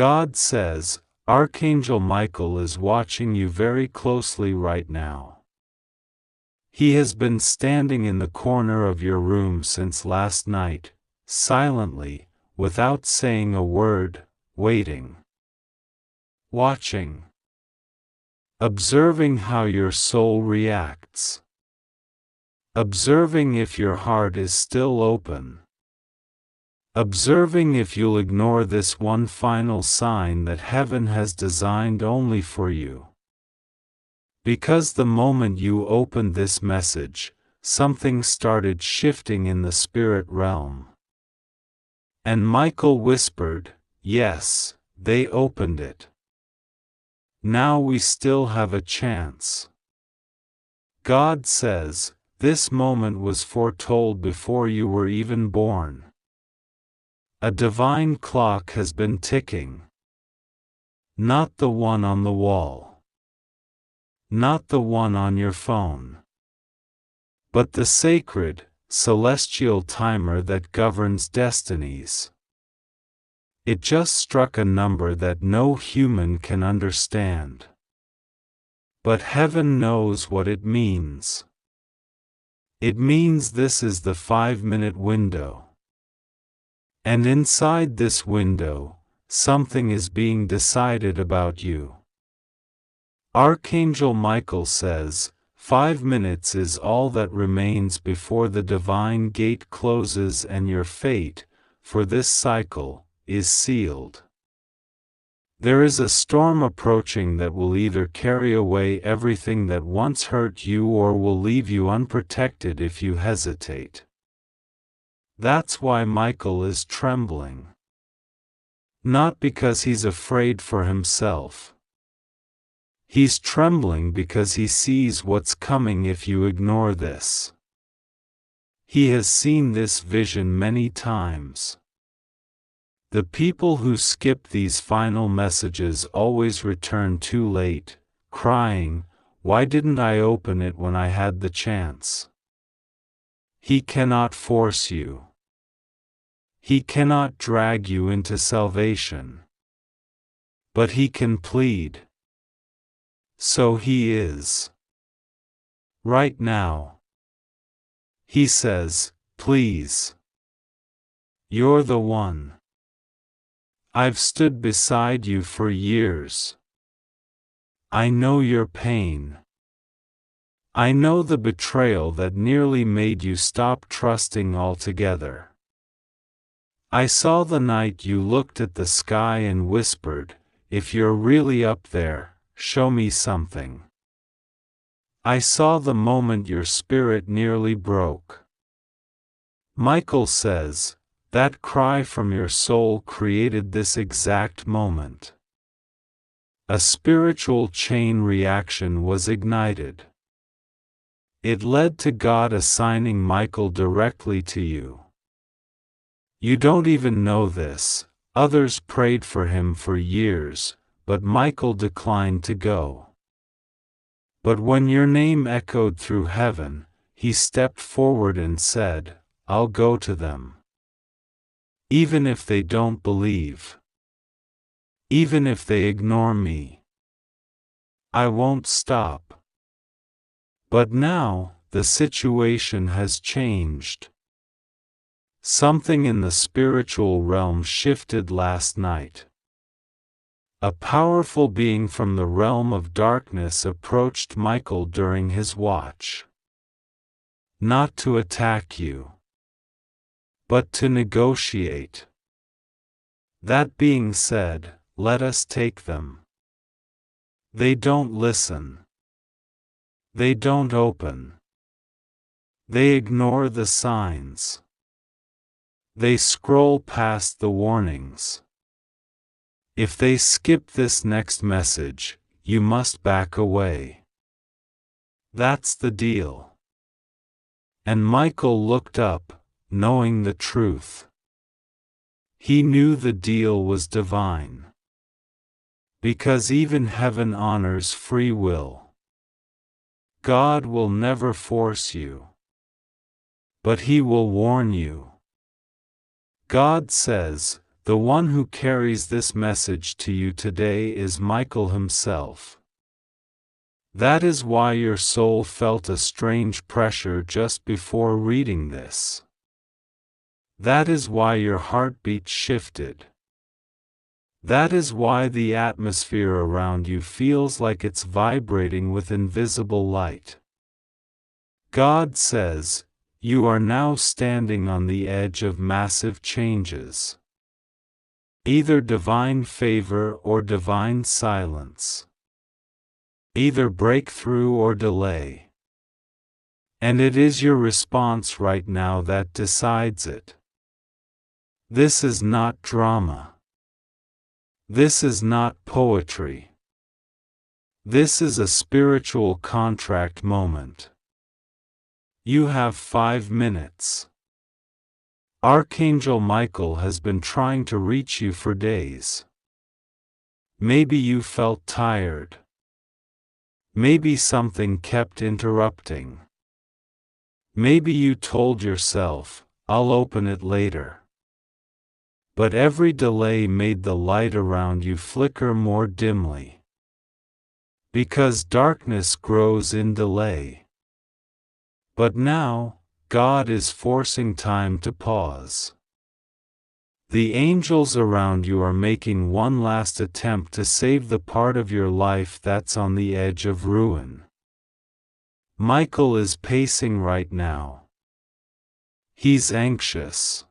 God says, Archangel Michael is watching you very closely right now. He has been standing in the corner of your room since last night, silently, without saying a word, waiting. Watching. Observing how your soul reacts. Observing if your heart is still open. Observing if you'll ignore this one final sign that heaven has designed only for you. Because the moment you opened this message, something started shifting in the spirit realm. And Michael whispered, "Yes, they opened it. Now we still have a chance." God says, this moment was foretold before you were even born. A divine clock has been ticking. Not the one on the wall. Not the one on your phone. But the sacred, celestial timer that governs destinies. It just struck a number that no human can understand. But heaven knows what it means. It means this is the 5-minute window. And inside this window, something is being decided about you. Archangel Michael says, 5 minutes is all that remains before the divine gate closes and your fate, for this cycle, is sealed. There is a storm approaching that will either carry away everything that once hurt you or will leave you unprotected if you hesitate. That's why Michael is trembling. Not because he's afraid for himself. He's trembling because he sees what's coming if you ignore this. He has seen this vision many times. The people who skip these final messages always return too late, crying, "Why didn't I open it when I had the chance?" He cannot force you. He cannot drag you into salvation. But he can plead. So he is. Right now. He says, "Please. You're the one. I've stood beside you for years. I know your pain. I know the betrayal that nearly made you stop trusting altogether. I saw the night you looked at the sky and whispered, 'If you're really up there, show me something.' I saw the moment your spirit nearly broke." Michael says, that cry from your soul created this exact moment. A spiritual chain reaction was ignited. It led to God assigning Michael directly to you. You don't even know this, others prayed for him for years, but Michael declined to go. But when your name echoed through heaven, he stepped forward and said, "I'll go to them. Even if they don't believe. Even if they ignore me. I won't stop." But now, the situation has changed. Something in the spiritual realm shifted last night. A powerful being from the realm of darkness approached Michael during his watch. Not to attack you, but to negotiate. That being said, let us take them. They don't listen. They don't open. They ignore the signs. They scroll past the warnings. If they skip this next message, you must back away. That's the deal. And Michael looked up, knowing the truth. He knew the deal was divine. Because even heaven honors free will. God will never force you. But He will warn you. God says, The one who carries this message to you today is Michael himself. That is why your soul felt a strange pressure just before reading this. That is why your heartbeat shifted. That is why the atmosphere around you feels like it's vibrating with invisible light. God says, you are now standing on the edge of massive changes. Either divine favor or divine silence. Either breakthrough or delay. And it is your response right now that decides it. This is not drama. This is not poetry. This is a spiritual contract moment. You have 5 minutes. Archangel Michael has been trying to reach you for days. Maybe you felt tired. Maybe something kept interrupting. Maybe you told yourself, I'll open it later. But every delay made the light around you flicker more dimly. Because darkness grows in delay. But now, God is forcing time to pause. The angels around you are making one last attempt to save the part of your life that's on the edge of ruin. Michael is pacing right now. He's anxious.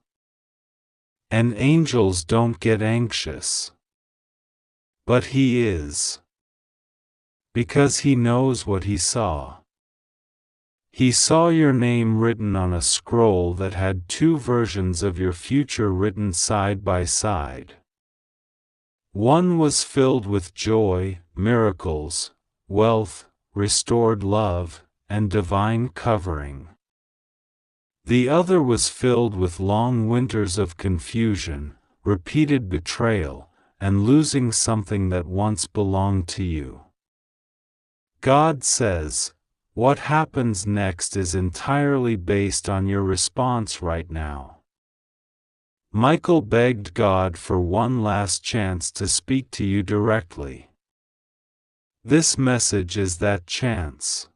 And angels don't get anxious. But he is. Because he knows what he saw. He saw your name written on a scroll that had 2 versions of your future written side by side. One was filled with joy, miracles, wealth, restored love, and divine covering. The other was filled with long winters of confusion, repeated betrayal, and losing something that once belonged to you. God says, what happens next is entirely based on your response right now. Michael begged God for one last chance to speak to you directly. This message is that chance.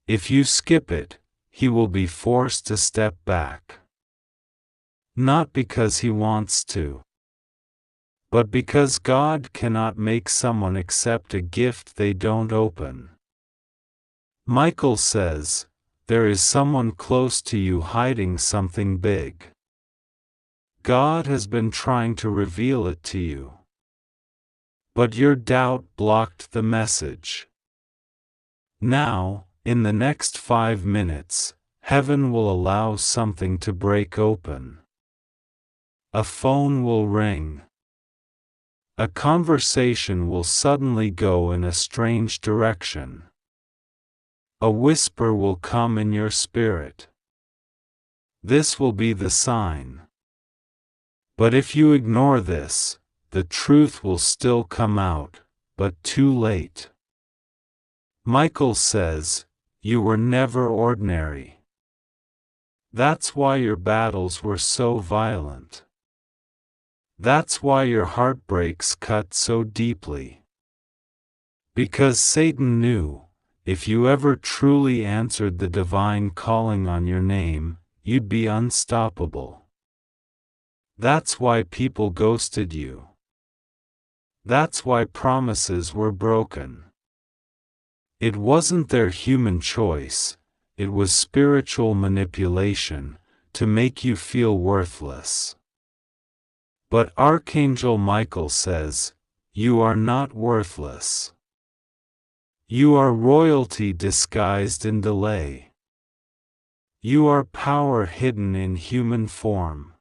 If you skip it, he will be forced to step back. Not because he wants to, but because God cannot make someone accept a gift they don't open. Michael says, there is someone close to you hiding something big. God has been trying to reveal it to you. But your doubt blocked the message. Now, in the next 5 minutes, heaven will allow something to break open. A phone will ring. A conversation will suddenly go in a strange direction. A whisper will come in your spirit. This will be the sign. But if you ignore this, the truth will still come out, but too late. Michael says, you were never ordinary. That's why your battles were so violent. That's why your heartbreaks cut so deeply. Because Satan knew, if you ever truly answered the divine calling on your name, you'd be unstoppable. That's why people ghosted you. That's why promises were broken. It wasn't their human choice, it was spiritual manipulation, to make you feel worthless. But Archangel Michael says, you are not worthless. You are royalty disguised in delay. You are power hidden in human form.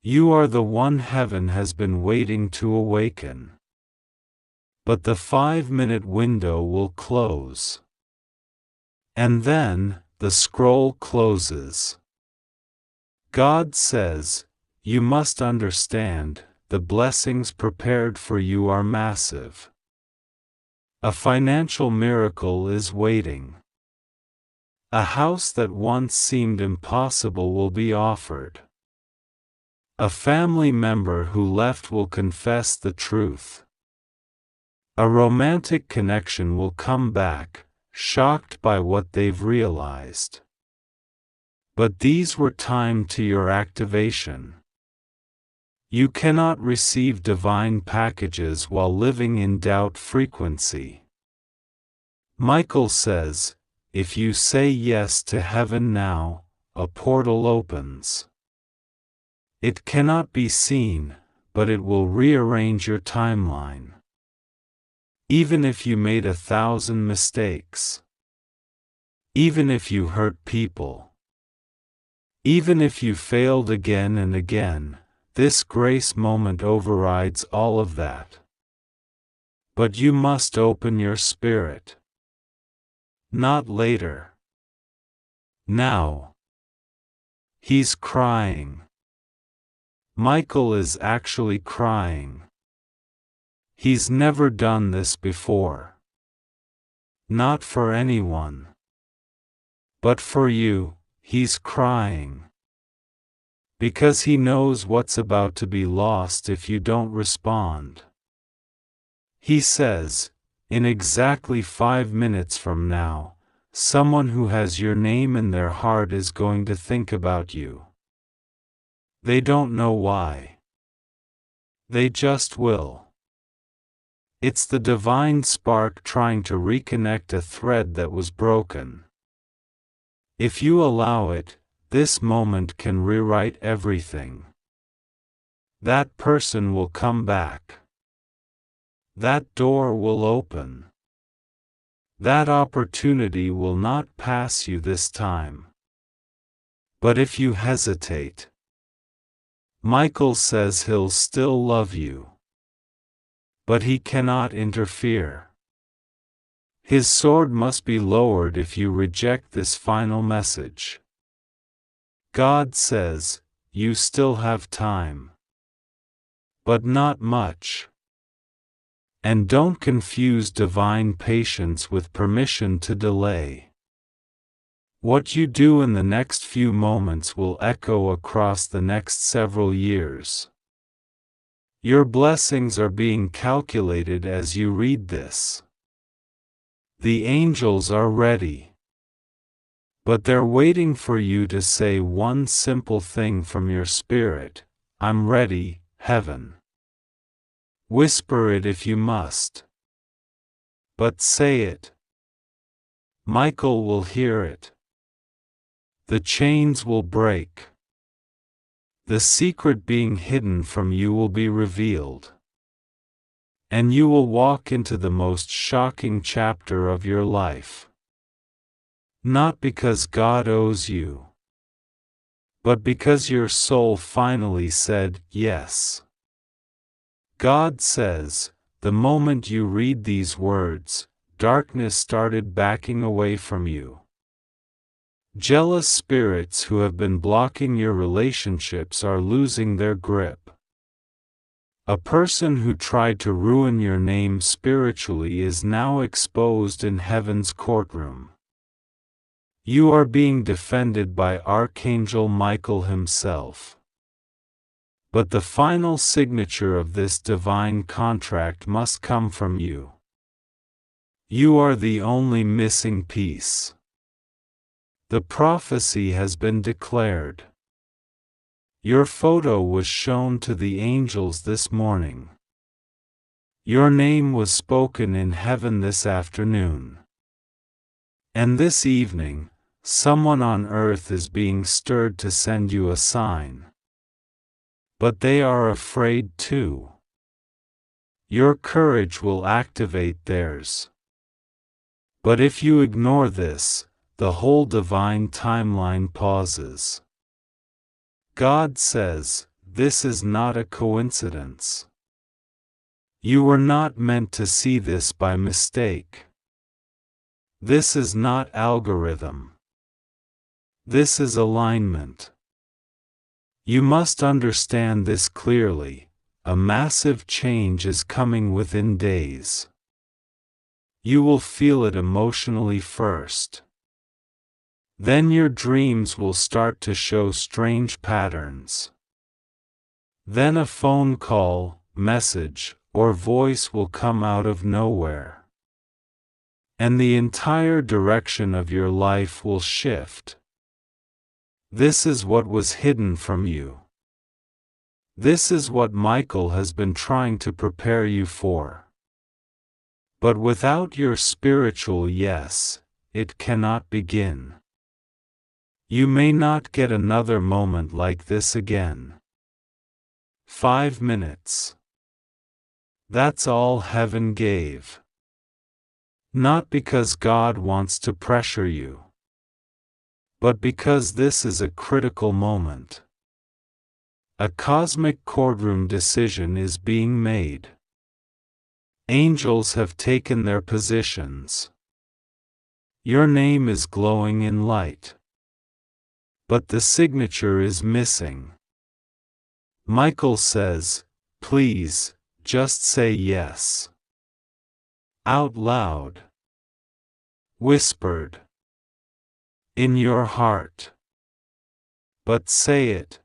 You are the one heaven has been waiting to awaken. But the 5-minute window will close. And then, the scroll closes. God says, you must understand, the blessings prepared for you are massive. A financial miracle is waiting. A house that once seemed impossible will be offered. A family member who left will confess the truth. A romantic connection will come back, shocked by what they've realized. But these were timed to your activation. You cannot receive divine packages while living in doubt frequency. Michael says, if you say yes to heaven now, a portal opens. It cannot be seen, but it will rearrange your timeline. Even if you made 1,000 mistakes. Even if you hurt people. Even if you failed again and again, this grace moment overrides all of that. But you must open your spirit. Not later. Now. He's crying. Michael is actually crying. He's never done this before. Not for anyone. But for you, he's crying. Because he knows what's about to be lost if you don't respond. He says, in exactly 5 minutes from now, someone who has your name in their heart is going to think about you. They don't know why. They just will. It's the divine spark trying to reconnect a thread that was broken. If you allow it, this moment can rewrite everything. That person will come back. That door will open. That opportunity will not pass you this time. But if you hesitate, Michael says he'll still love you. But he cannot interfere. His sword must be lowered if you reject this final message. God says, you still have time. But not much. And don't confuse divine patience with permission to delay. What you do in the next few moments will echo across the next several years. Your blessings are being calculated as you read this. The angels are ready. But they're waiting for you to say one simple thing from your spirit: I'm ready, heaven. Whisper it if you must. But say it. Michael will hear it. The chains will break. The secret being hidden from you will be revealed. And you will walk into the most shocking chapter of your life. Not because God owes you, but because your soul finally said yes. God says, the moment you read these words, darkness started backing away from you. Jealous spirits who have been blocking your relationships are losing their grip. A person who tried to ruin your name spiritually is now exposed in heaven's courtroom. You are being defended by Archangel Michael himself. But the final signature of this divine contract must come from you. You are the only missing piece. The prophecy has been declared. Your photo was shown to the angels this morning. Your name was spoken in heaven this afternoon. And this evening, someone on earth is being stirred to send you a sign. But they are afraid too. Your courage will activate theirs. But if you ignore this, the whole divine timeline pauses. God says, this is not a coincidence. You were not meant to see this by mistake. This is not algorithm. This is alignment. You must understand this clearly. A massive change is coming within days. You will feel it emotionally first. Then your dreams will start to show strange patterns. Then a phone call, message, or voice will come out of nowhere. And the entire direction of your life will shift. This is what was hidden from you. This is what Michael has been trying to prepare you for. But without your spiritual yes, it cannot begin. You may not get another moment like this again. 5 minutes. That's all heaven gave. Not because God wants to pressure you, but because this is a critical moment. A cosmic courtroom decision is being made. Angels have taken their positions. Your name is glowing in light. But the signature is missing. Michael says, please, just say yes. Out loud. Whispered. In your heart. But say it.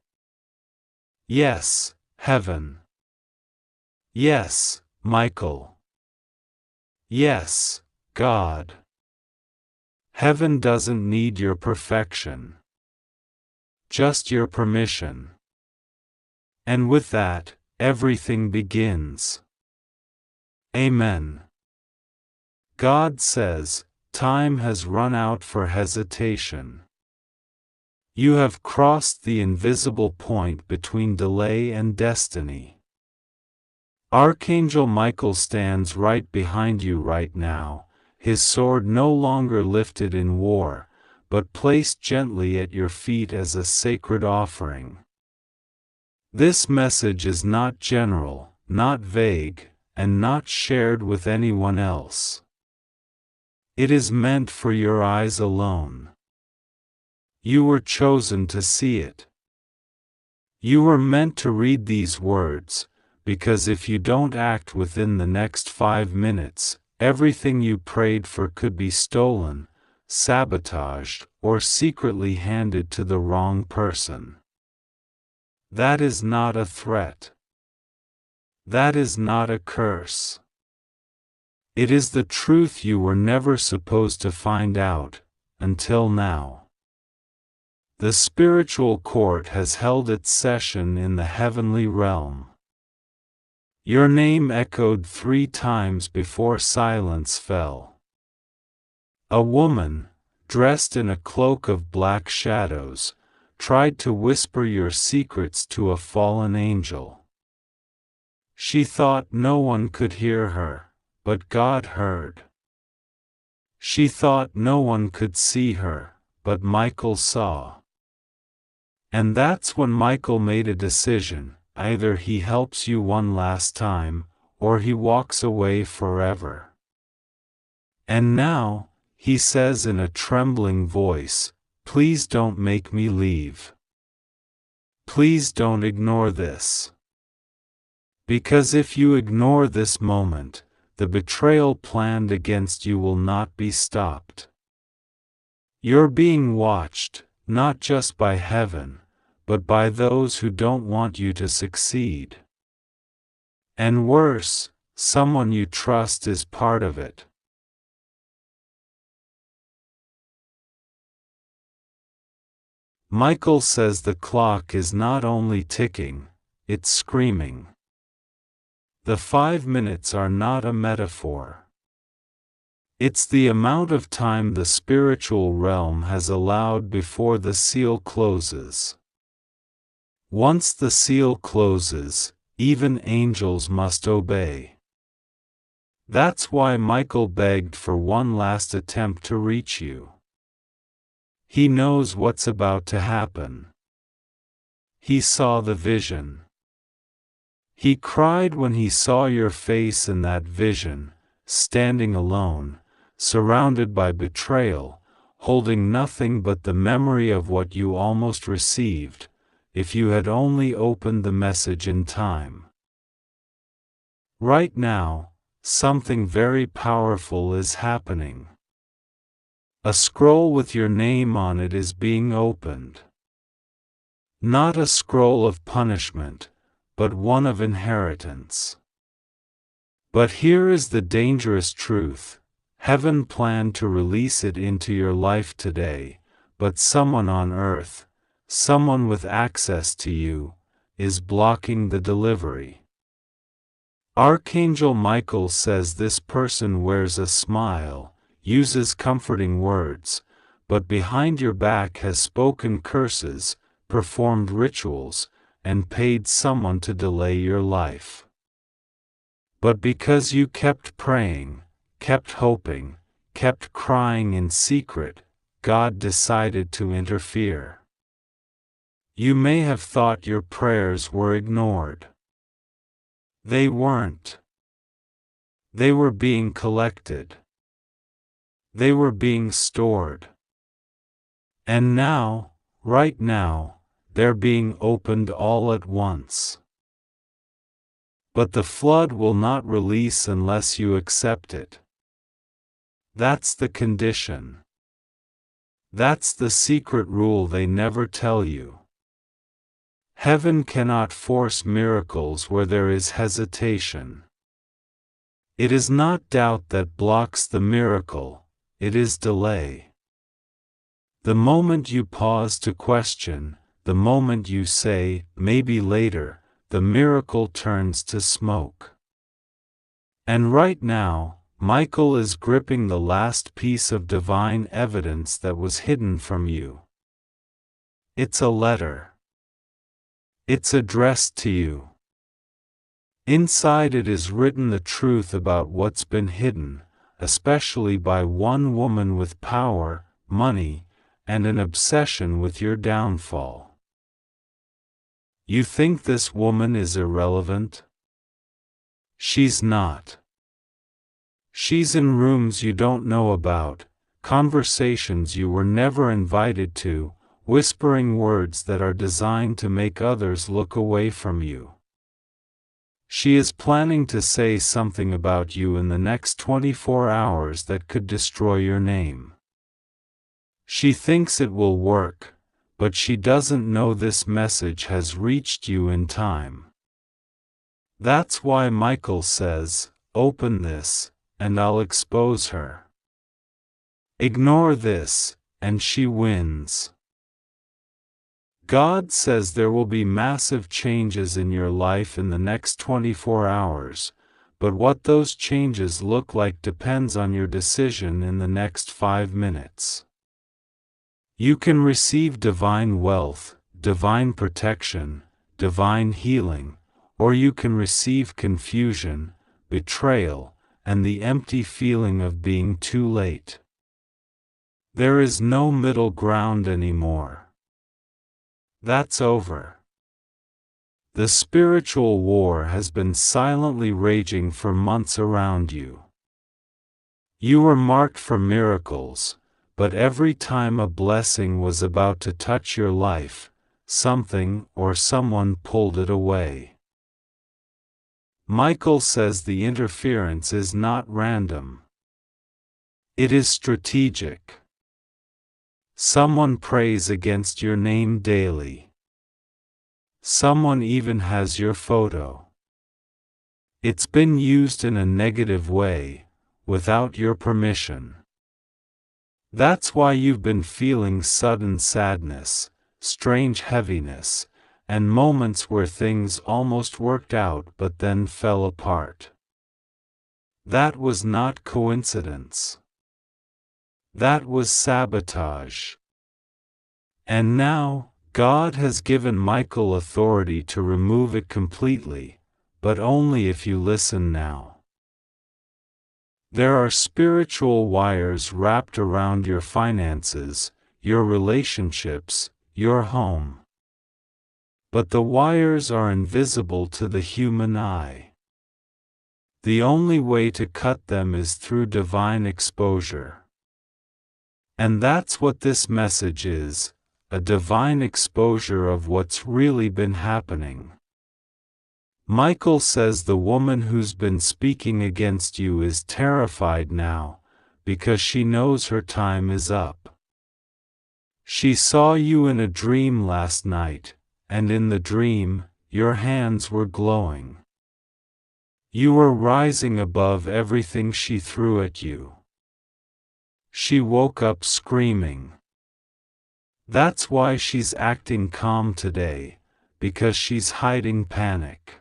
Yes, heaven. Yes, Michael. Yes, God. Heaven doesn't need your perfection. Just your permission. And with that, everything begins. Amen. God says, time has run out for hesitation. You have crossed the invisible point between delay and destiny. Archangel Michael stands right behind you right now, his sword no longer lifted in war, but placed gently at your feet as a sacred offering. This message is not general, not vague, and not shared with anyone else. It is meant for your eyes alone. You were chosen to see it. You were meant to read these words, because if you don't act within the next 5 minutes, everything you prayed for could be stolen, sabotaged, or secretly handed to the wrong person. That is not a threat. That is not a curse. It is the truth you were never supposed to find out, until now. The spiritual court has held its session in the heavenly realm. Your name echoed 3 times before silence fell. A woman, dressed in a cloak of black shadows, tried to whisper your secrets to a fallen angel. She thought no one could hear her, but God heard. She thought no one could see her, but Michael saw. And that's when Michael made a decision. Either he helps you one last time, or he walks away forever. And now, he says in a trembling voice, please don't make me leave. Please don't ignore this. Because if you ignore this moment, the betrayal planned against you will not be stopped. You're being watched, not just by heaven, but by those who don't want you to succeed. And worse, someone you trust is part of it. Michael says the clock is not only ticking, it's screaming. The 5 minutes are not a metaphor. It's the amount of time the spiritual realm has allowed before the seal closes. Once the seal closes, even angels must obey. That's why Michael begged for one last attempt to reach you. He knows what's about to happen. He saw the vision. He cried when he saw your face in that vision, standing alone, surrounded by betrayal, holding nothing but the memory of what you almost received, if you had only opened the message in time. Right now, something very powerful is happening. A scroll with your name on it is being opened. Not a scroll of punishment, but one of inheritance. But here is the dangerous truth. Heaven planned to release it into your life today, but someone on earth, someone with access to you, is blocking the delivery. Archangel Michael says this person wears a smile, uses comforting words, but behind your back has spoken curses, performed rituals, and paid someone to delay your life. But because you kept praying, kept hoping, kept crying in secret, God decided to interfere. You may have thought your prayers were ignored. They weren't. They were being collected. They were being stored. And now, right now, they're being opened all at once. But the flood will not release unless you accept it. That's the condition. That's the secret rule they never tell you. Heaven cannot force miracles where there is hesitation. It is not doubt that blocks the miracle, it is delay. The moment you pause to question, the moment you say, maybe later, the miracle turns to smoke. And right now, Michael is gripping the last piece of divine evidence that was hidden from you. It's a letter. It's addressed to you. Inside it is written the truth about what's been hidden, especially by one woman with power, money, and an obsession with your downfall. You think this woman is irrelevant? She's not. She's in rooms you don't know about, conversations you were never invited to, whispering words that are designed to make others look away from you. She is planning to say something about you in the next 24 hours that could destroy your name. She thinks it will work, but she doesn't know this message has reached you in time. That's why Michael says, open this, and I'll expose her. Ignore this, and she wins. God says there will be massive changes in your life in the next 24 hours, but what those changes look like depends on your decision in the next 5 minutes. You can receive divine wealth, divine protection, divine healing, or you can receive confusion, betrayal, and the empty feeling of being too late. There is no middle ground anymore. That's over. The spiritual war has been silently raging for months around you. You were marked for miracles, but every time a blessing was about to touch your life, something or someone pulled it away. Michael says the interference is not random. It is strategic. Someone prays against your name daily. Someone even has your photo. It's been used in a negative way, without your permission. That's why you've been feeling sudden sadness, strange heaviness, and moments where things almost worked out but then fell apart. That was not coincidence. That was sabotage. And now, God has given Michael authority to remove it completely, but only if you listen now. There are spiritual wires wrapped around your finances, your relationships, your home. But the wires are invisible to the human eye. The only way to cut them is through divine exposure. And that's what this message is, a divine exposure of what's really been happening. Michael says the woman who's been speaking against you is terrified now, because she knows her time is up. She saw you in a dream last night, and in the dream, your hands were glowing. You were rising above everything she threw at you. She woke up screaming. That's why she's acting calm today, because she's hiding panic.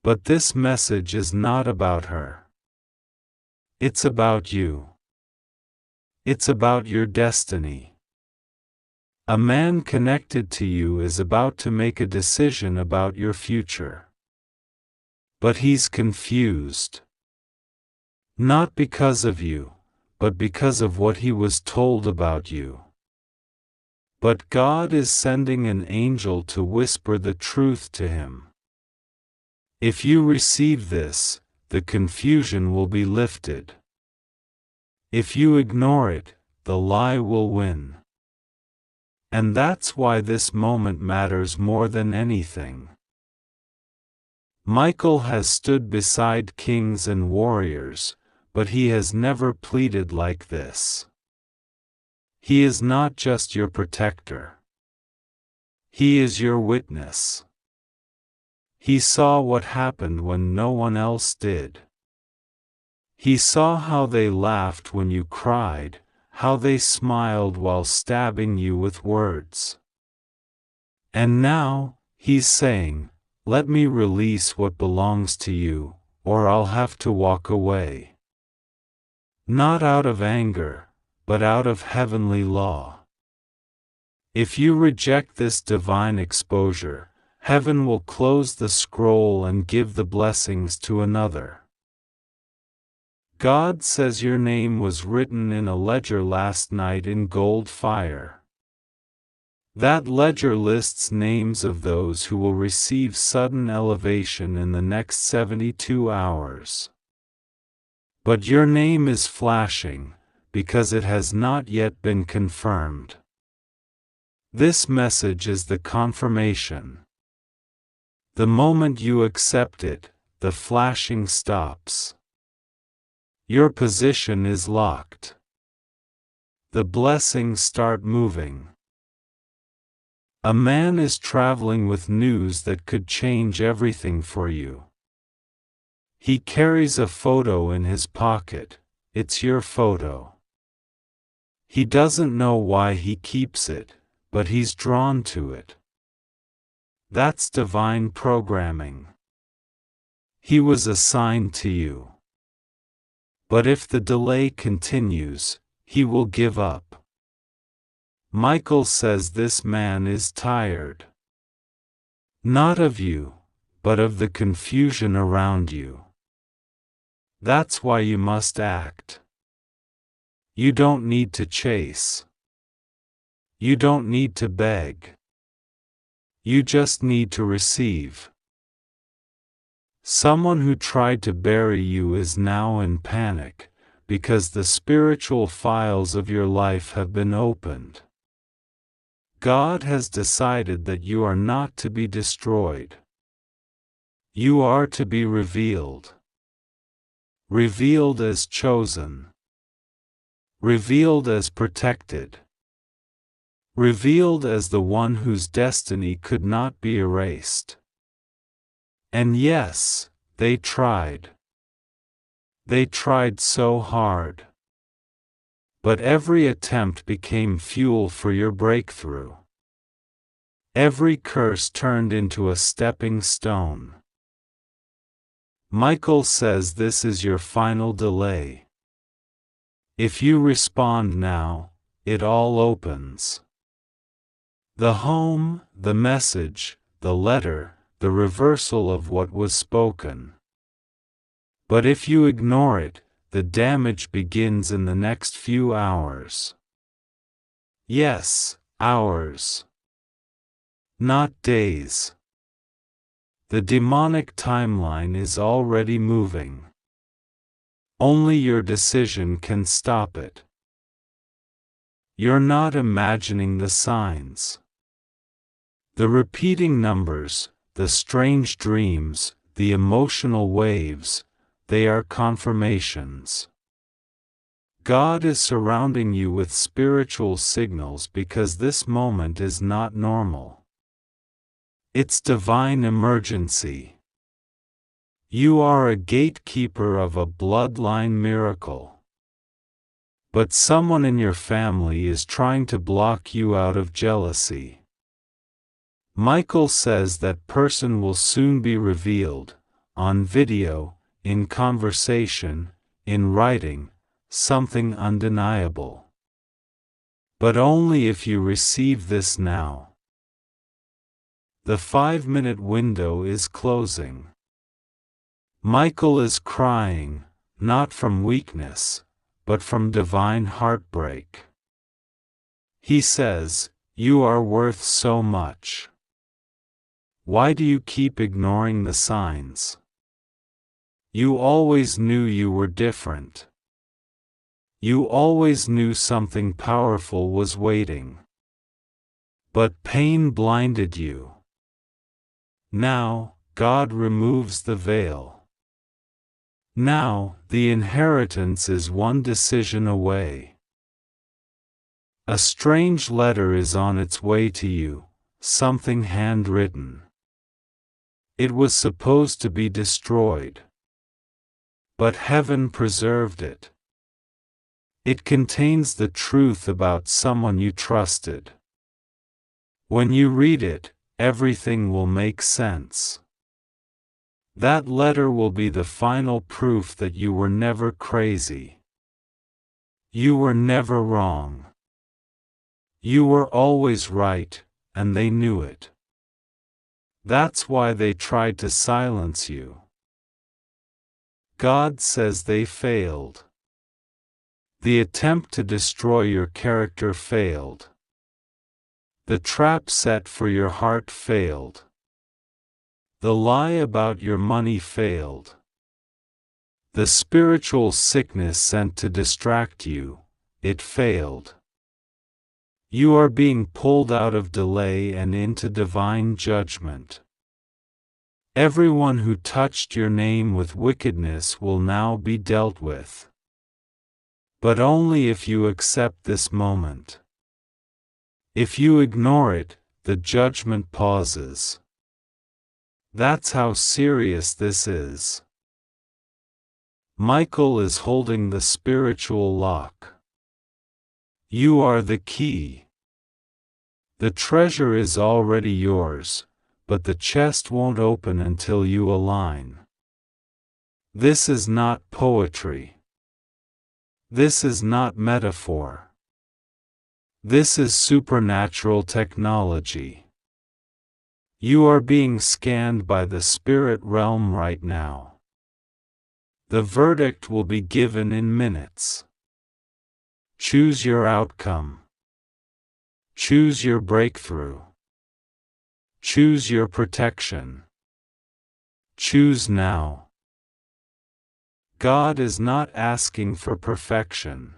But this message is not about her. It's about you. It's about your destiny. A man connected to you is about to make a decision about your future. But he's confused. Not because of you, but because of what he was told about you. But God is sending an angel to whisper the truth to him. If you receive this, the confusion will be lifted. If you ignore it, the lie will win. And that's why this moment matters more than anything. Michael has stood beside kings and warriors, but he has never pleaded like this. He is not just your protector. He is your witness. He saw what happened when no one else did. He saw how they laughed when you cried, how they smiled while stabbing you with words. And now, he's saying, let me release what belongs to you, or I'll have to walk away. Not out of anger, but out of heavenly law. If you reject this divine exposure, heaven will close the scroll and give the blessings to another. God says your name was written in a ledger last night in gold fire. That ledger lists names of those who will receive sudden elevation in the next 72 hours. But your name is flashing, because it has not yet been confirmed. This message is the confirmation. The moment you accept it, the flashing stops. Your position is locked. The blessings start moving. A man is traveling with news that could change everything for you. He carries a photo in his pocket. It's your photo. He doesn't know why he keeps it, but he's drawn to it. That's divine programming. He was assigned to you. But if the delay continues, he will give up. Michael says this man is tired. Not of you, but of the confusion around you. That's why you must act. You don't need to chase. You don't need to beg. You just need to receive. Someone who tried to bury you is now in panic, because the spiritual files of your life have been opened. God has decided that you are not to be destroyed. You are to be revealed. Revealed as chosen. Revealed as protected. Revealed as the one whose destiny could not be erased. And yes, they tried. They tried so hard. But every attempt became fuel for your breakthrough. Every curse turned into a stepping stone. Michael says this is your final delay. If you respond now, it all opens. The home, the message, the letter, the reversal of what was spoken. But if you ignore it, the damage begins in the next few hours. Yes, hours. Not days. The demonic timeline is already moving. Only your decision can stop it. You're not imagining the signs. The repeating numbers, the strange dreams, the emotional waves, they are confirmations. God is surrounding you with spiritual signals because this moment is not normal. It's divine emergency. You are a gatekeeper of a bloodline miracle. But someone in your family is trying to block you out of jealousy. Michael says that person will soon be revealed, on video, in conversation, in writing, something undeniable. But only if you receive this now. The 5-minute window is closing. Michael is crying, not from weakness, but from divine heartbreak. He says, "You are worth so much. Why do you keep ignoring the signs? You always knew you were different. You always knew something powerful was waiting. But pain blinded you. Now, God removes the veil. Now, the inheritance is one decision away. A strange letter is on its way to you, something handwritten. It was supposed to be destroyed. But heaven preserved it. It contains the truth about someone you trusted. When you read it, everything will make sense. That letter will be the final proof that you were never crazy. You were never wrong. You were always right, and they knew it. That's why they tried to silence you. God says they failed. The attempt to destroy your character failed. The trap set for your heart failed. The lie about your money failed. The spiritual sickness sent to distract you, it failed. You are being pulled out of delay and into divine judgment. Everyone who touched your name with wickedness will now be dealt with. But only if you accept this moment. If you ignore it, the judgment pauses. That's how serious this is. Michael is holding the spiritual lock. You are the key. The treasure is already yours, but the chest won't open until you align. This is not poetry. This is not metaphor. This is supernatural technology. You are being scanned by the spirit realm right now. The verdict will be given in minutes. Choose your outcome. Choose your breakthrough. Choose your protection. Choose now. God is not asking for perfection.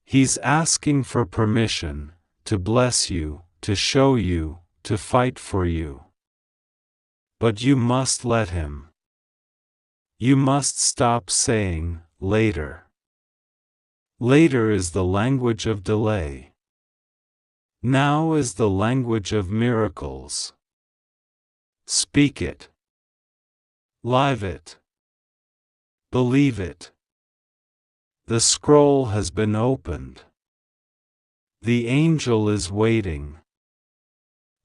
He's asking for permission, to bless you, to show you, to fight for you. But you must let Him. You must stop saying, later. Later is the language of delay. Now is the language of miracles. Speak it. Live it. Believe it. The scroll has been opened. The angel is waiting.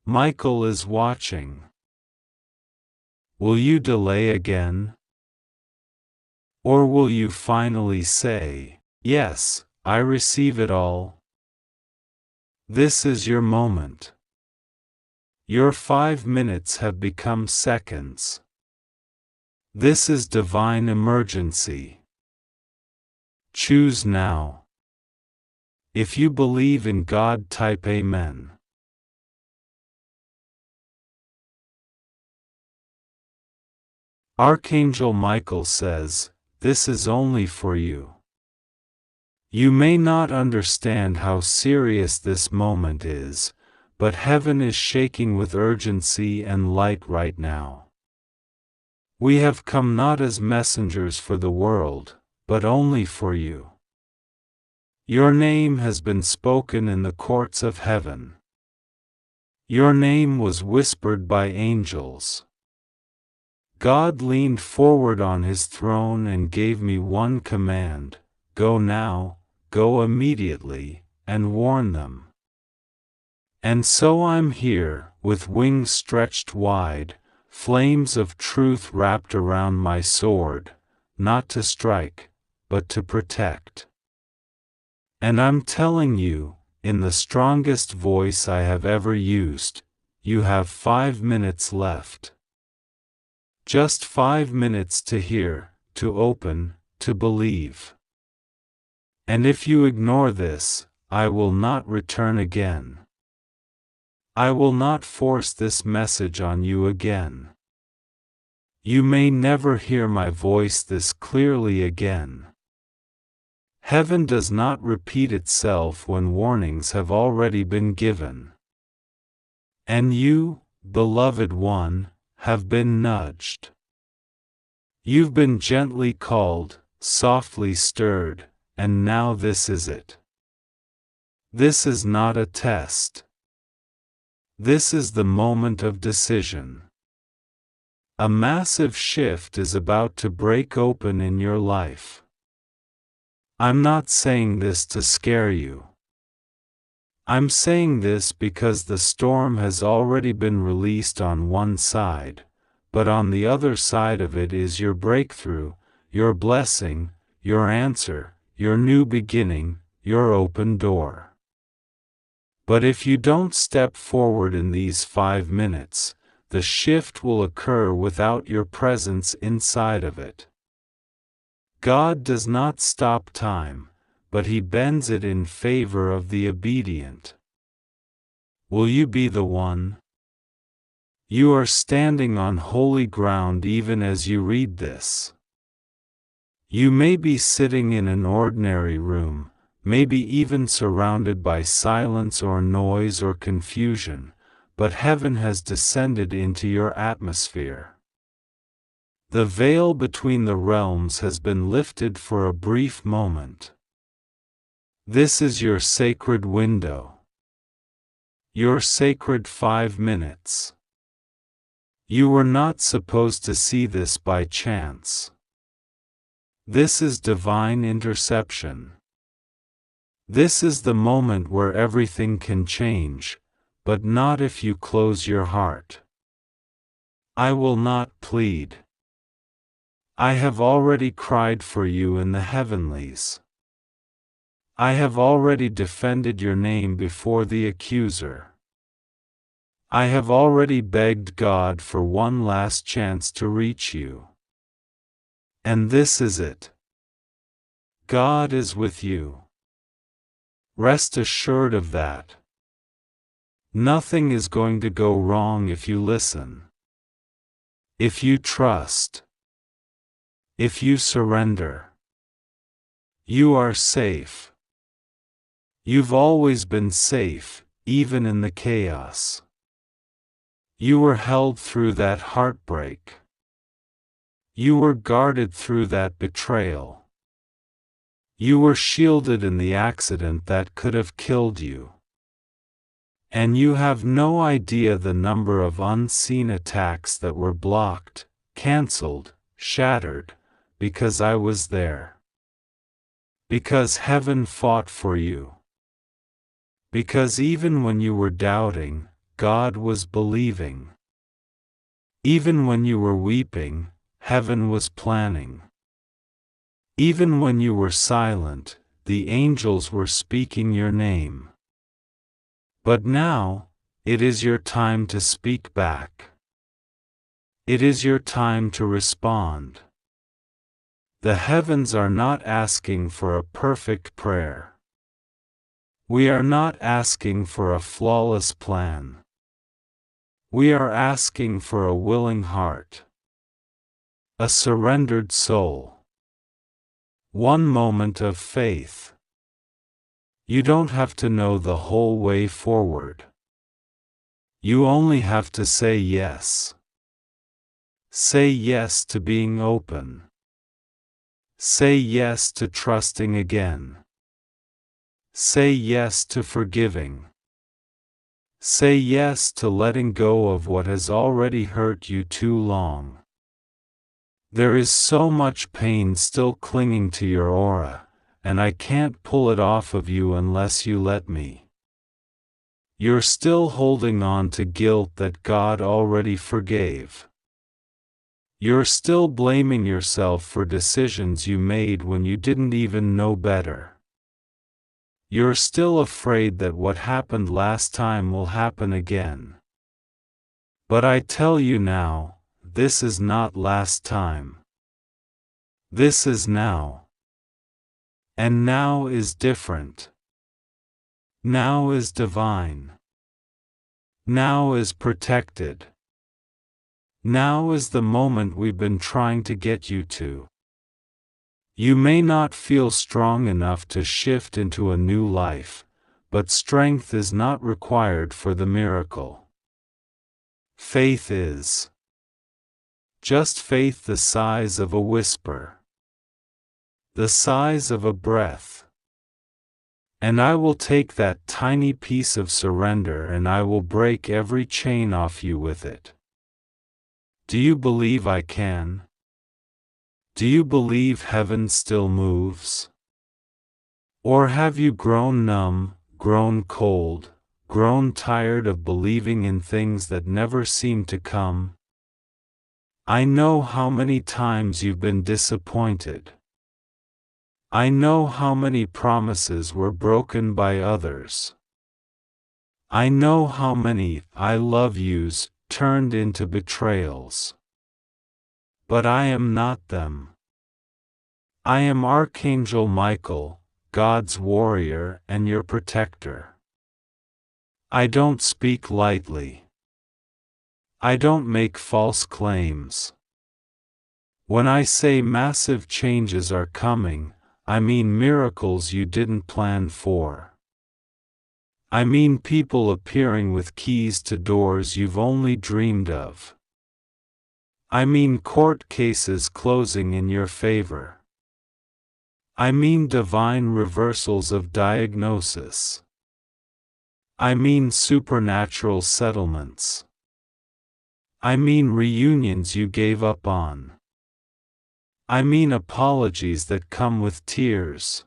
Michael is watching. Will you delay again? Or will you finally say, "Yes, I receive it all"? This is your moment. Your 5 minutes have become seconds. This is divine emergency. Choose now. If you believe in God, type Amen. Archangel Michael says, this is only for you. You may not understand how serious this moment is, but heaven is shaking with urgency and light right now. We have come not as messengers for the world, but only for you. Your name has been spoken in the courts of heaven. Your name was whispered by angels. God leaned forward on his throne and gave me one command: go now, go immediately, and warn them. And so I'm here, with wings stretched wide, flames of truth wrapped around my sword, not to strike, but to protect. And I'm telling you, in the strongest voice I have ever used, you have 5 minutes left. Just 5 minutes to hear, to open, to believe. And if you ignore this, I will not return again. I will not force this message on you again. You may never hear my voice this clearly again. Heaven does not repeat itself when warnings have already been given. And you, beloved one, have been nudged. You've been gently called, softly stirred, and now this is it. This is not a test. This is the moment of decision. A massive shift is about to break open in your life. I'm not saying this to scare you. I'm saying this because the storm has already been released on one side, but on the other side of it is your breakthrough, your blessing, your answer, your new beginning, your open door. But if you don't step forward in these 5 minutes, the shift will occur without your presence inside of it. God does not stop time, but He bends it in favor of the obedient. Will you be the one? You are standing on holy ground even as you read this. You may be sitting in an ordinary room, maybe even surrounded by silence or noise or confusion, but heaven has descended into your atmosphere. The veil between the realms has been lifted for a brief moment. This is your sacred window. Your sacred 5 minutes. You were not supposed to see this by chance. This is divine interception. This is the moment where everything can change, but not if you close your heart. I will not plead. I have already cried for you in the heavenlies. I have already defended your name before the accuser. I have already begged God for one last chance to reach you. And this is it. God is with you. Rest assured of that. Nothing is going to go wrong if you listen. If you trust. If you surrender. You are safe. You've always been safe, even in the chaos. You were held through that heartbreak. You were guarded through that betrayal. You were shielded in the accident that could have killed you. And you have no idea the number of unseen attacks that were blocked, cancelled, shattered, because I was there. Because heaven fought for you. Because even when you were doubting, God was believing. Even when you were weeping, heaven was planning. Even when you were silent, the angels were speaking your name. But now, it is your time to speak back. It is your time to respond. The heavens are not asking for a perfect prayer. We are not asking for a flawless plan. We are asking for a willing heart. A surrendered soul. One moment of faith. You don't have to know the whole way forward. You only have to say yes. Say yes to being open. Say yes to trusting again. Say yes to forgiving. Say yes to letting go of what has already hurt you too long. There is so much pain still clinging to your aura, and I can't pull it off of you unless you let me. You're still holding on to guilt that God already forgave. You're still blaming yourself for decisions you made when you didn't even know better. You're still afraid that what happened last time will happen again. But I tell you now, this is not last time. This is now. And now is different. Now is divine. Now is protected. Now is the moment we've been trying to get you to. You may not feel strong enough to shift into a new life, but strength is not required for the miracle. Faith is. Just faith the size of a whisper. The size of a breath. And I will take that tiny piece of surrender and I will break every chain off you with it. Do you believe I can? Do you believe heaven still moves? Or have you grown numb, grown cold, grown tired of believing in things that never seem to come? I know how many times you've been disappointed. I know how many promises were broken by others. I know how many "I love yous" turned into betrayals. But I am not them. I am Archangel Michael, God's warrior and your protector. I don't speak lightly. I don't make false claims. When I say massive changes are coming, I mean miracles you didn't plan for. I mean people appearing with keys to doors you've only dreamed of. I mean court cases closing in your favor. I mean divine reversals of diagnosis. I mean supernatural settlements. I mean reunions you gave up on. I mean apologies that come with tears.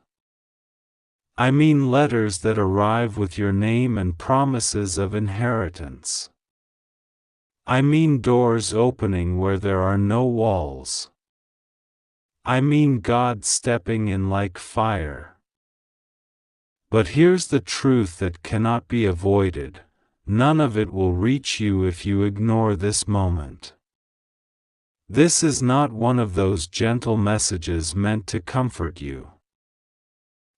I mean letters that arrive with your name and promises of inheritance. I mean doors opening where there are no walls. I mean God stepping in like fire. But here's the truth that cannot be avoided: none of it will reach you if you ignore this moment. This is not one of those gentle messages meant to comfort you.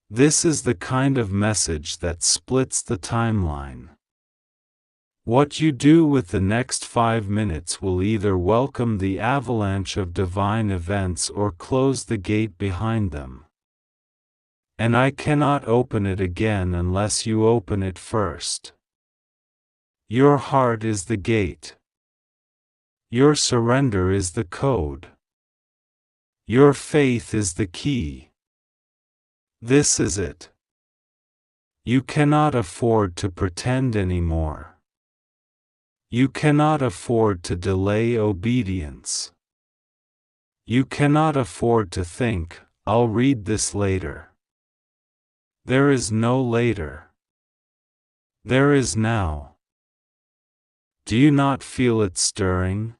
This is the kind of message that splits the timeline. What you do with the next 5 minutes will either welcome the avalanche of divine events or close the gate behind them. And I cannot open it again unless you open it first. Your heart is the gate. Your surrender is the code. Your faith is the key. This is it. You cannot afford to pretend anymore. You cannot afford to delay obedience. You cannot afford to think, "I'll read this later." There is no later. There is now. Do you not feel it stirring?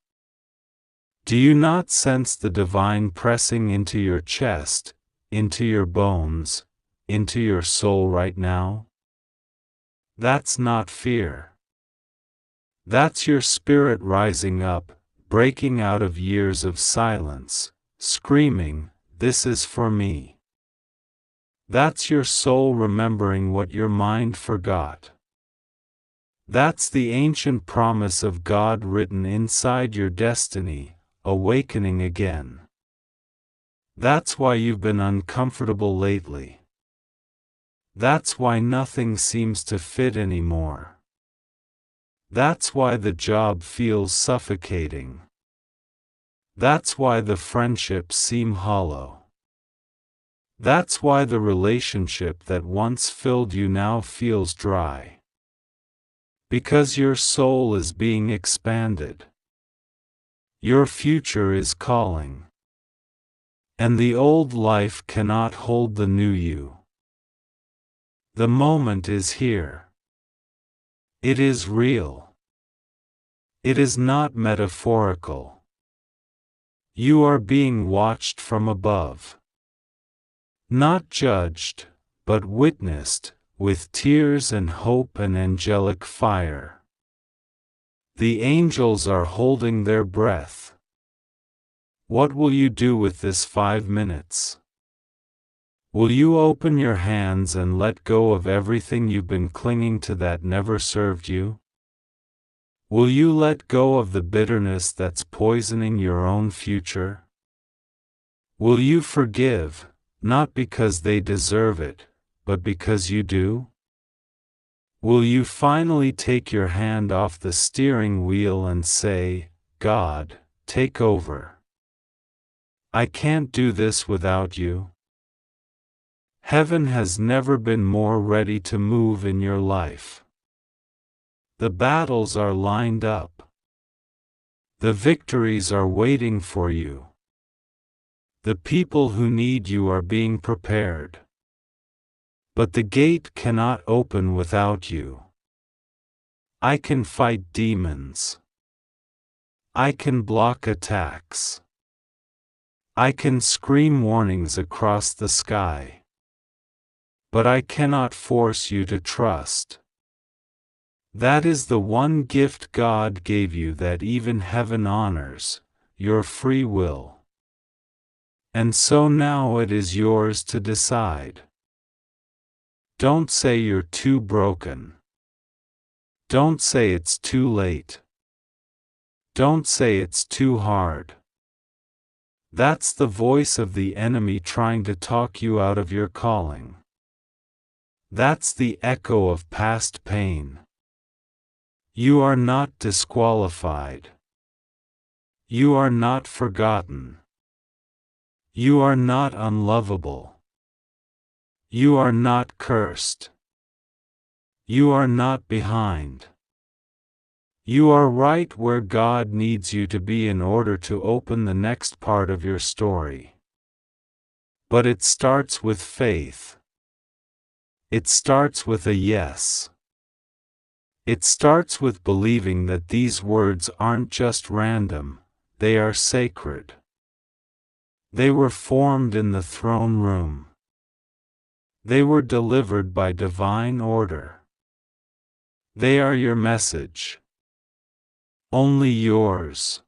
Do you not sense the divine pressing into your chest, into your bones, into your soul right now? That's not fear. That's your spirit rising up, breaking out of years of silence, screaming, "This is for me." That's your soul remembering what your mind forgot. That's the ancient promise of God written inside your destiny, awakening again. That's why you've been uncomfortable lately. That's why nothing seems to fit anymore. That's why the job feels suffocating. That's why the friendships seem hollow. That's why the relationship that once filled you now feels dry. Because your soul is being expanded. Your future is calling. And the old life cannot hold the new you. The moment is here. It is real. It is not metaphorical. You are being watched from above. Not judged, but witnessed, with tears and hope and angelic fire. The angels are holding their breath. What will you do with this 5 minutes? Will you open your hands and let go of everything you've been clinging to that never served you? Will you let go of the bitterness that's poisoning your own future? Will you forgive, not because they deserve it, but because you do? Will you finally take your hand off the steering wheel and say, God, take over. I can't do this without you. Heaven has never been more ready to move in your life. The battles are lined up. The victories are waiting for you. The people who need you are being prepared. But the gate cannot open without you. I can fight demons. I can block attacks. I can scream warnings across the sky. But I cannot force you to trust. That is the one gift God gave you that even heaven honors, your free will. And so now it is yours to decide. Don't say you're too broken. Don't say it's too late. Don't say it's too hard. That's the voice of the enemy trying to talk you out of your calling. That's the echo of past pain. You are not disqualified. You are not forgotten. You are not unlovable. You are not cursed. You are not behind. You are right where God needs you to be in order to open the next part of your story. But it starts with faith. It starts with a yes. It starts with believing that these words aren't just random, they are sacred. They were formed in the throne room. They were delivered by divine order. They are your message. Only yours.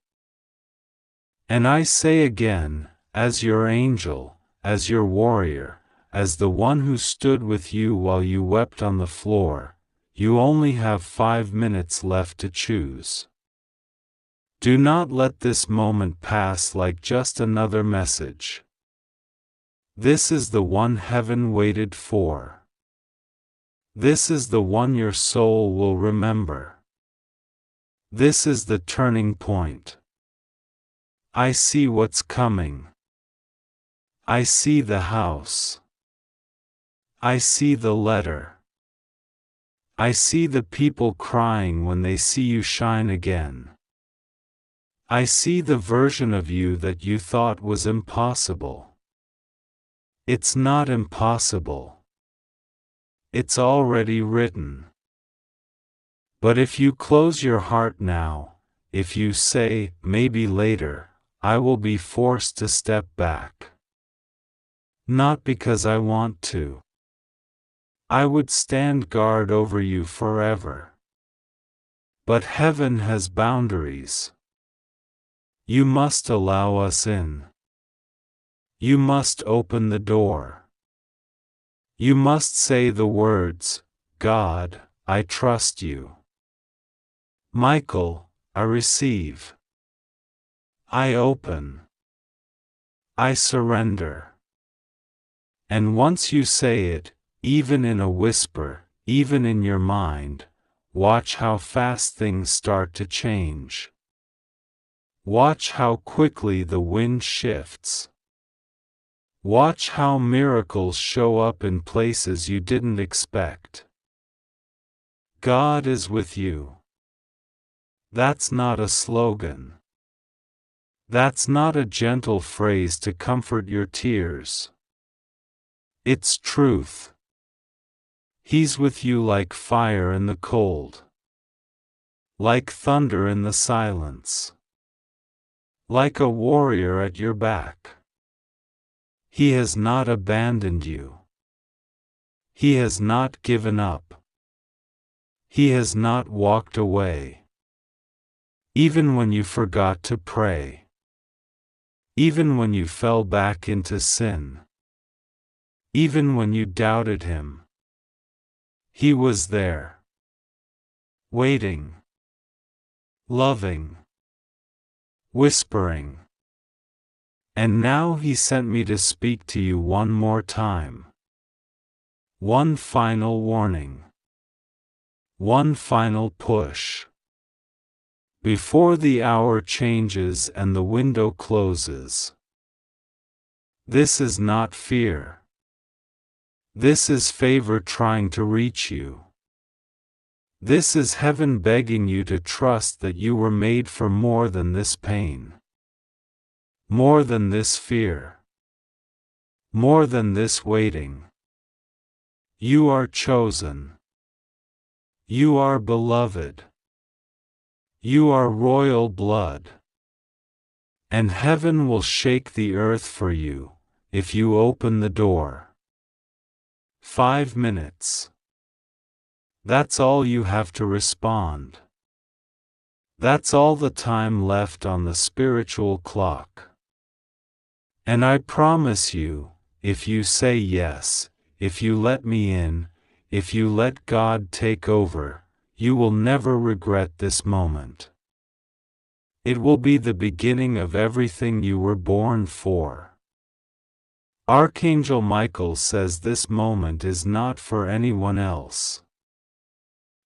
And I say again, as your angel, as your warrior, as the one who stood with you while you wept on the floor, you only have 5 minutes left to choose. Do not let this moment pass like just another message. This is the one heaven waited for. This is the one your soul will remember. This is the turning point. I see what's coming. I see the house. I see the letter. I see the people crying when they see you shine again. I see the version of you that you thought was impossible. It's not impossible. It's already written. But if you close your heart now, if you say, maybe later, I will be forced to step back. Not because I want to. I would stand guard over you forever. But heaven has boundaries. You must allow us in. You must open the door. You must say the words, God, I trust you. Michael, I receive. I open. I surrender. And once you say it, even in a whisper, even in your mind, watch how fast things start to change. Watch how quickly the wind shifts. Watch how miracles show up in places you didn't expect. God is with you. That's not a slogan. That's not a gentle phrase to comfort your tears. It's truth. He's with you like fire in the cold, like thunder in the silence, like a warrior at your back. He has not abandoned you. He has not given up. He has not walked away. Even when you forgot to pray. Even when you fell back into sin. Even when you doubted Him. He was there. Waiting. Loving. Whispering. And now He sent me to speak to you one more time. One final warning. One final push. Before the hour changes and the window closes. This is not fear. This is favor trying to reach you. This is heaven begging you to trust that you were made for more than this pain. More than this fear. More than this waiting. You are chosen. You are beloved. You are royal blood. And heaven will shake the earth for you, if you open the door. 5 minutes. That's all you have to respond. That's all the time left on the spiritual clock. And I promise you, if you say yes, if you let me in, if you let God take over, you will never regret this moment. It will be the beginning of everything you were born for. Archangel Michael says this moment is not for anyone else.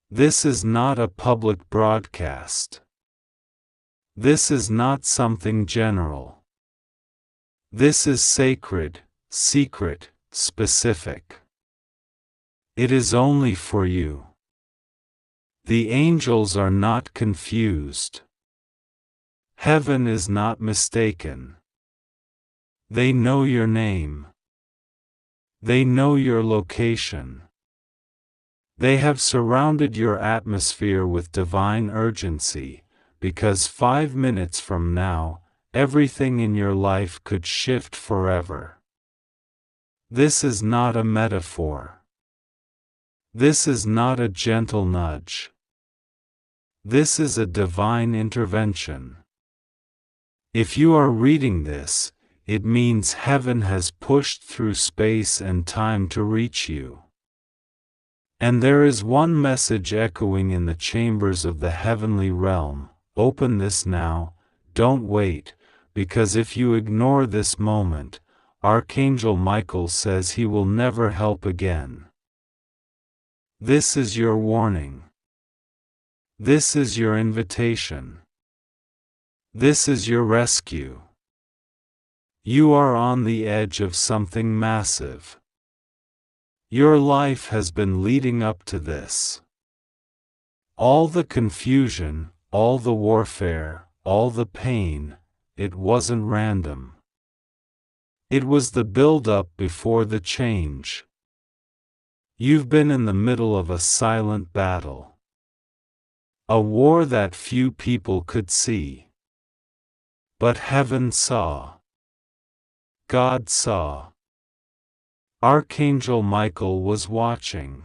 This is not a public broadcast. This is not something general. This is sacred, secret, specific. It is only for you. The angels are not confused. Heaven is not mistaken. They know your name. They know your location. They have surrounded your atmosphere with divine urgency, because 5 minutes from now, everything in your life could shift forever. This is not a metaphor. This is not a gentle nudge. This is a divine intervention. If you are reading this, it means heaven has pushed through space and time to reach you. And there is one message echoing in the chambers of the heavenly realm: open this now, don't wait, because if you ignore this moment, Archangel Michael says he will never help again. This is your warning. This is your invitation. This is your rescue. You are on the edge of something massive. Your life has been leading up to this. All the confusion, all the warfare, all the pain, it wasn't random. It was the build-up before the change. You've been in the middle of a silent battle. A war that few people could see. But heaven saw. God saw. Archangel Michael was watching.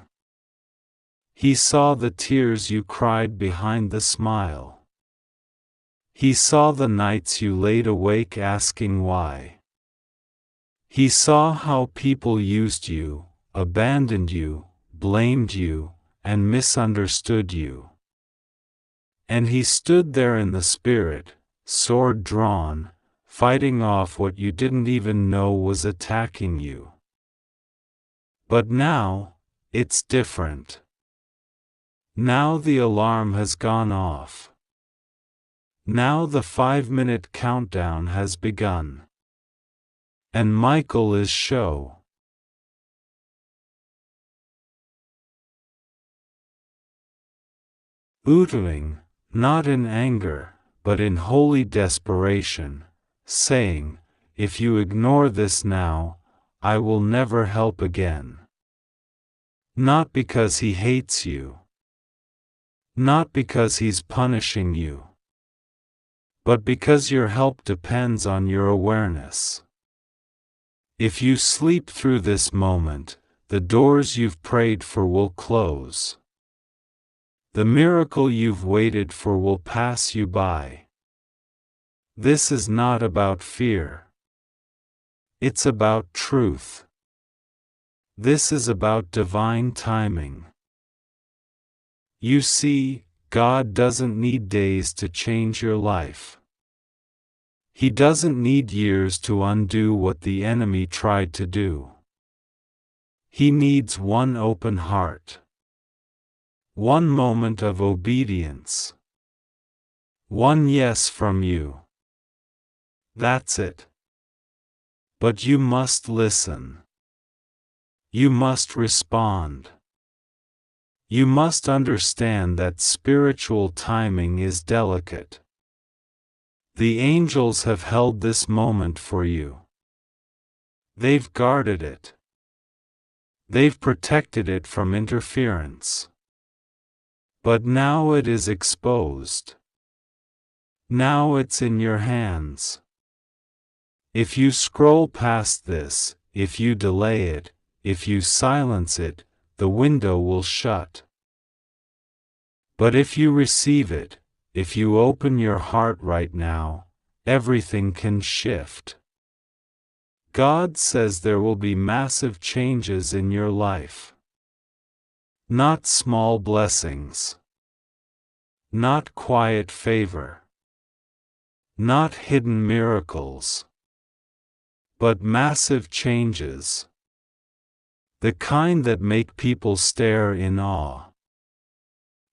He saw the tears you cried behind the smile. He saw the nights you laid awake asking why. He saw how people used you, abandoned you, blamed you, and misunderstood you. And he stood there in the spirit, sword drawn, fighting off what you didn't even know was attacking you. But now, it's different. Now the alarm has gone off. Now the 5-minute countdown has begun. And Michael is show. uttering, not in anger, but in holy desperation, saying, "If you ignore this now, I will never help again." Not because he hates you. Not because he's punishing you. But because your help depends on your awareness. If you sleep through this moment, the doors you've prayed for will close. The miracle you've waited for will pass you by. This is not about fear. It's about truth. This is about divine timing. You see, God doesn't need days to change your life. He doesn't need years to undo what the enemy tried to do. He needs one open heart. One moment of obedience. One yes from you. That's it. But you must listen. You must respond. You must understand that spiritual timing is delicate. The angels have held this moment for you. They've guarded it. They've protected it from interference. But now it is exposed. Now it's in your hands. If you scroll past this, if you delay it, if you silence it, the window will shut. But if you receive it, if you open your heart right now, everything can shift. God says there will be massive changes in your life. Not small blessings. Not quiet favor. Not hidden miracles. But massive changes. The kind that make people stare in awe.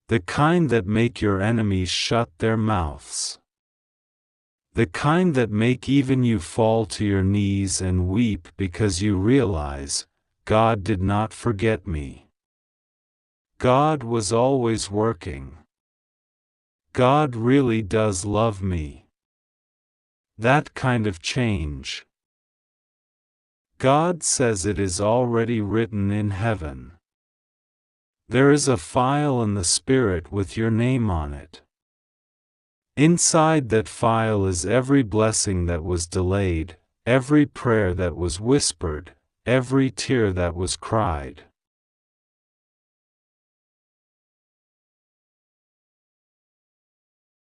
The kind that make your enemies shut their mouths. The kind that make even you fall to your knees and weep because you realize, God did not forget me. God was always working. God really does love me. That kind of change. God says it is already written in heaven. There is a file in the Spirit with your name on it. Inside that file is every blessing that was delayed, every prayer that was whispered, every tear that was cried.